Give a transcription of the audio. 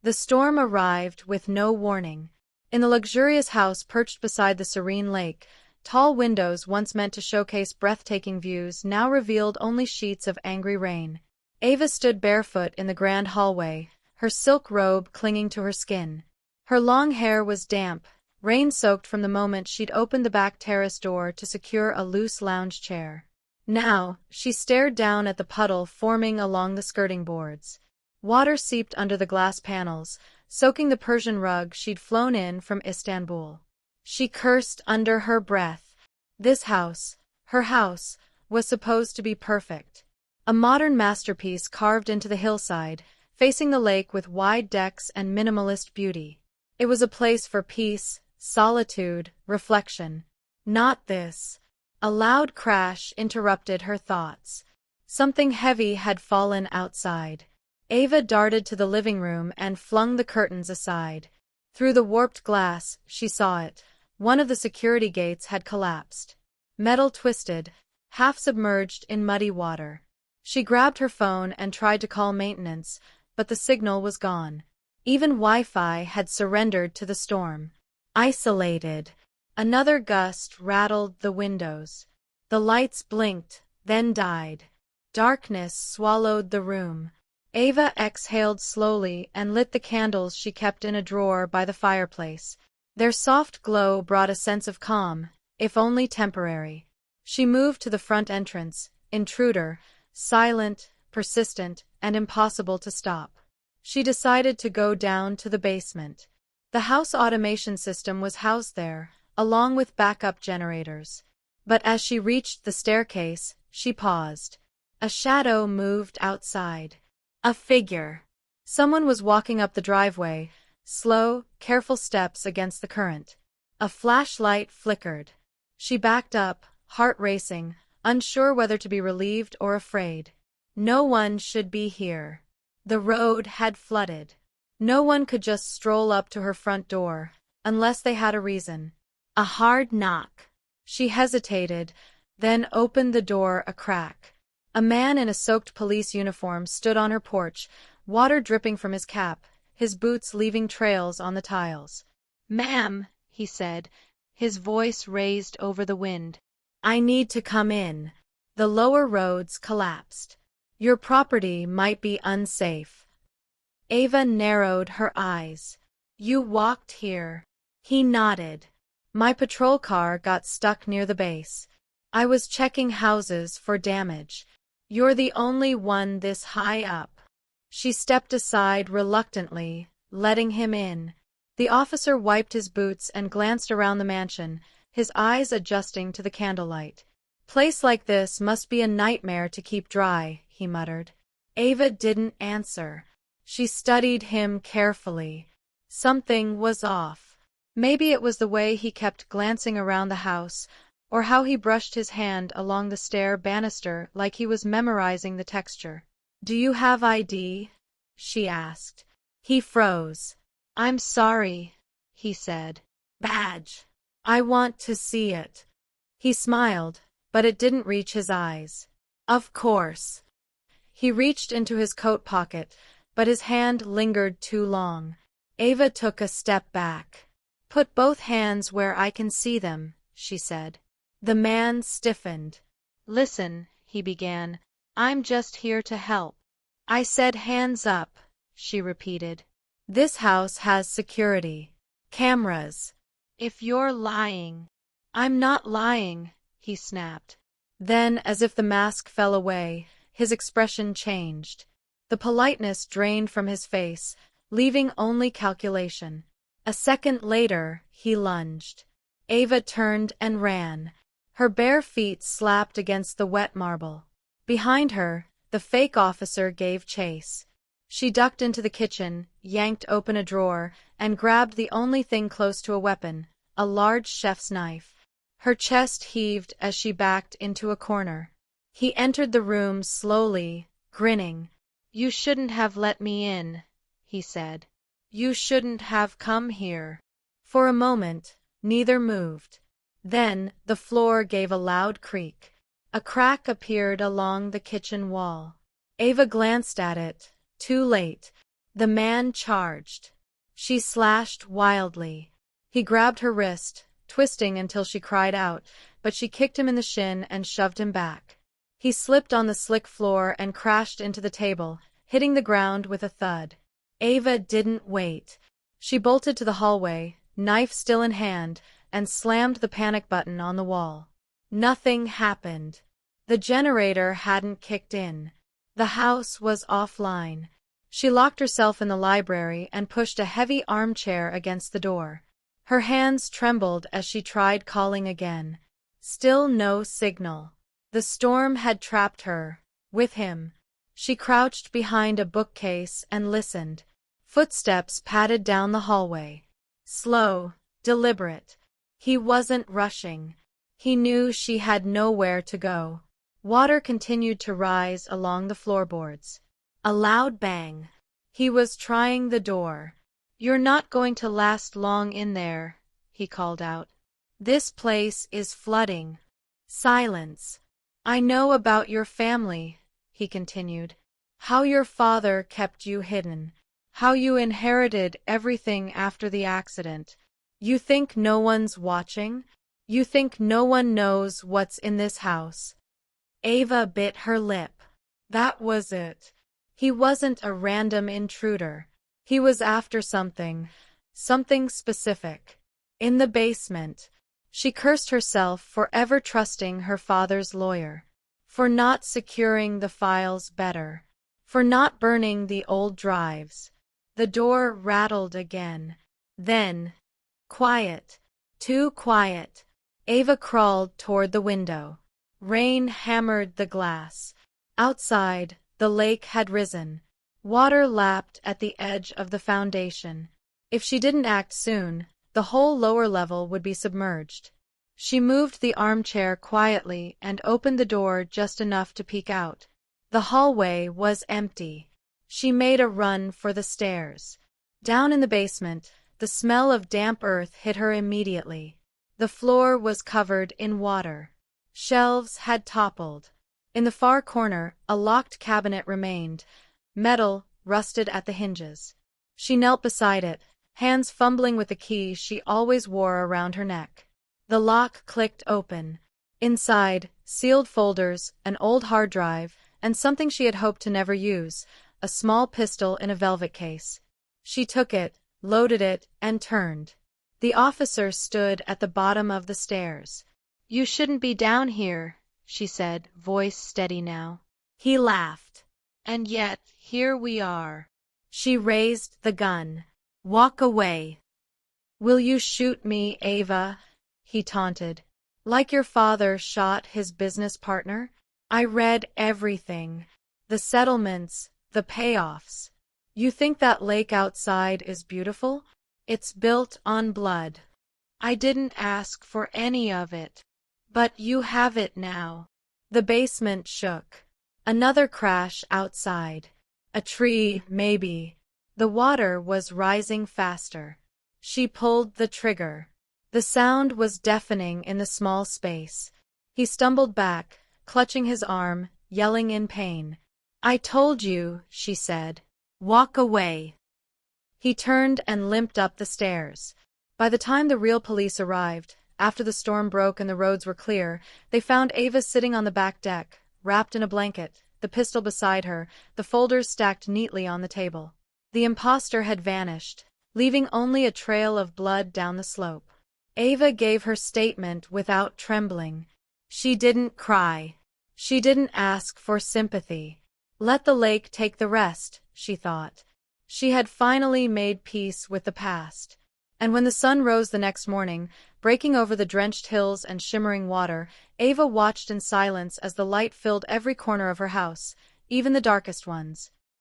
The storm arrived with no warning. In the luxurious house perched beside the serene lake, tall windows once meant to showcase breathtaking views now revealed only sheets of angry rain. Ava stood barefoot in the grand hallway, her silk robe clinging to her skin. Her long hair was damp, rain-soaked from the moment she'd opened the back terrace door to secure a loose lounge chair. Now, she stared down at the puddle forming along the skirting boards. Water seeped under the glass panels, soaking the Persian rug she'd flown in from Istanbul. She cursed under her breath. This house, her house, was supposed to be perfect. A modern masterpiece carved into the hillside, facing the lake with wide decks and minimalist beauty. It was a place for peace, solitude, reflection. Not this. A loud crash interrupted her thoughts. Something heavy had fallen outside. Ava darted to the living room and flung the curtains aside. Through the warped glass, she saw it. One of the security gates had collapsed. Metal twisted, half submerged in muddy water. She grabbed her phone and tried to call maintenance, but the signal was gone. Even Wi-Fi had surrendered to the storm. Isolated. Another gust rattled the windows. The lights blinked, then died. Darkness swallowed the room. Ava exhaled slowly and lit the candles she kept in a drawer by the fireplace. Their soft glow brought a sense of calm, if only temporary. She moved to the front entrance, intruder, silent, persistent, and impossible to stop. She decided to go down to the basement. The house automation system was housed there, along with backup generators. But as she reached the staircase, she paused. A shadow moved outside. A figure. Someone was walking up the driveway, slow, careful steps against the current. A flashlight flickered. She backed up, heart racing, unsure whether to be relieved or afraid. No one should be here. The road had flooded. No one could just stroll up to her front door, unless they had a reason. A hard knock. She hesitated, then opened the door a crack. A man in a soaked police uniform stood on her porch, water dripping from his cap, his boots leaving trails on the tiles. "Ma'am," he said, his voice raised over the wind. "I need to come in." The lower roads collapsed. "Your property might be unsafe." Ava narrowed her eyes. "You walked here." He nodded. "My patrol car got stuck near the base. I was checking houses for damage. You're the only one this high up." She stepped aside reluctantly, letting him in. The officer wiped his boots and glanced around the mansion, his eyes adjusting to the candlelight. "Place like this must be a nightmare to keep dry," he muttered. Ava didn't answer. She studied him carefully. Something was off. Maybe it was the way he kept glancing around the house, or how he brushed his hand along the stair banister like he was memorizing the texture. "Do you have ID?" she asked. He froze. "I'm sorry," he said. "Badge. I want to see it." He smiled, but it didn't reach his eyes. "Of course." He reached into his coat pocket, but his hand lingered too long. Ava took a step back. "Put both hands where I can see them," she said. The man stiffened. "Listen," he began, "I'm just here to help." "I said hands up," she repeated. "This house has security. Cameras. If you're lying—" "I'm not lying," he snapped. Then, as if the mask fell away, his expression changed. The politeness drained from his face, leaving only calculation. A second later, he lunged. Ava turned and ran. Her bare feet slapped against the wet marble. Behind her, the fake officer gave chase. She ducked into the kitchen, yanked open a drawer, and grabbed the only thing close to a weapon, a large chef's knife. Her chest heaved as she backed into a corner. He entered the room slowly, grinning. "You shouldn't have let me in," he said. "You shouldn't have come here." For a moment, neither moved. Then, the floor gave a loud creak. A crack appeared along the kitchen wall. Ava glanced at it, too late. The man charged. She slashed wildly. He grabbed her wrist, twisting until she cried out, but she kicked him in the shin and shoved him back. He slipped on the slick floor and crashed into the table, hitting the ground with a thud. Ava didn't wait. She bolted to the hallway, knife still in hand, and slammed the panic button on the wall. Nothing happened. The generator hadn't kicked in. The house was offline. She locked herself in the library and pushed a heavy armchair against the door. Her hands trembled as she tried calling again. Still no signal. The storm had trapped her, with him. She crouched behind a bookcase and listened. Footsteps padded down the hallway. Slow, deliberate. He wasn't rushing. He knew she had nowhere to go. Water continued to rise along the floorboards. A loud bang. He was trying the door. "You're not going to last long in there," he called out. "This place is flooding." Silence. "I know about your family," he continued. "How your father kept you hidden. How you inherited everything after the accident. You think no one's watching? You think no one knows what's in this house?" Ava bit her lip. That was it. He wasn't a random intruder. He was after something specific. In the basement. She cursed herself for ever trusting her father's lawyer, for not securing the files better, for not burning the old drives. The door rattled again. Then, quiet, too quiet. Ava crawled toward the window. Rain hammered the glass. Outside, the lake had risen. Water lapped at the edge of the foundation. If she didn't act soon, the whole lower level would be submerged. She moved the armchair quietly and opened the door just enough to peek out. The hallway was empty. She made a run for the stairs. Down in the basement, the smell of damp earth hit her immediately. The floor was covered in water. Shelves had toppled. In the far corner, a locked cabinet remained, metal, rusted at the hinges. She knelt beside it, hands fumbling with the key she always wore around her neck. The lock clicked open. Inside, sealed folders, an old hard drive, and something she had hoped to never use, a small pistol in a velvet case. She took it, loaded it, and turned. The officer stood at the bottom of the stairs. "You shouldn't be down here," she said, voice steady now. He laughed. "And yet, here we are." She raised the gun. "Walk away." "Will you shoot me, Ava?" he taunted. "Like your father shot his business partner?" "I read everything. The settlements, the payoffs. You think that lake outside is beautiful? It's built on blood. I didn't ask for any of it. But you have it now." The basement shook. Another crash outside. A tree, maybe. The water was rising faster. She pulled the trigger. The sound was deafening in the small space. He stumbled back, clutching his arm, yelling in pain. "I told you," she said. "Walk away." He turned and limped up the stairs. By the time the real police arrived, after the storm broke and the roads were clear, they found Ava sitting on the back deck, wrapped in a blanket, the pistol beside her, the folders stacked neatly on the table. The imposter had vanished, leaving only a trail of blood down the slope. Ava gave her statement without trembling. She didn't cry. She didn't ask for sympathy. Let the lake take the rest, she thought. She had finally made peace with the past. And when the sun rose the next morning, breaking over the drenched hills and shimmering water, Ava watched in silence as the light filled every corner of her house, even the darkest ones.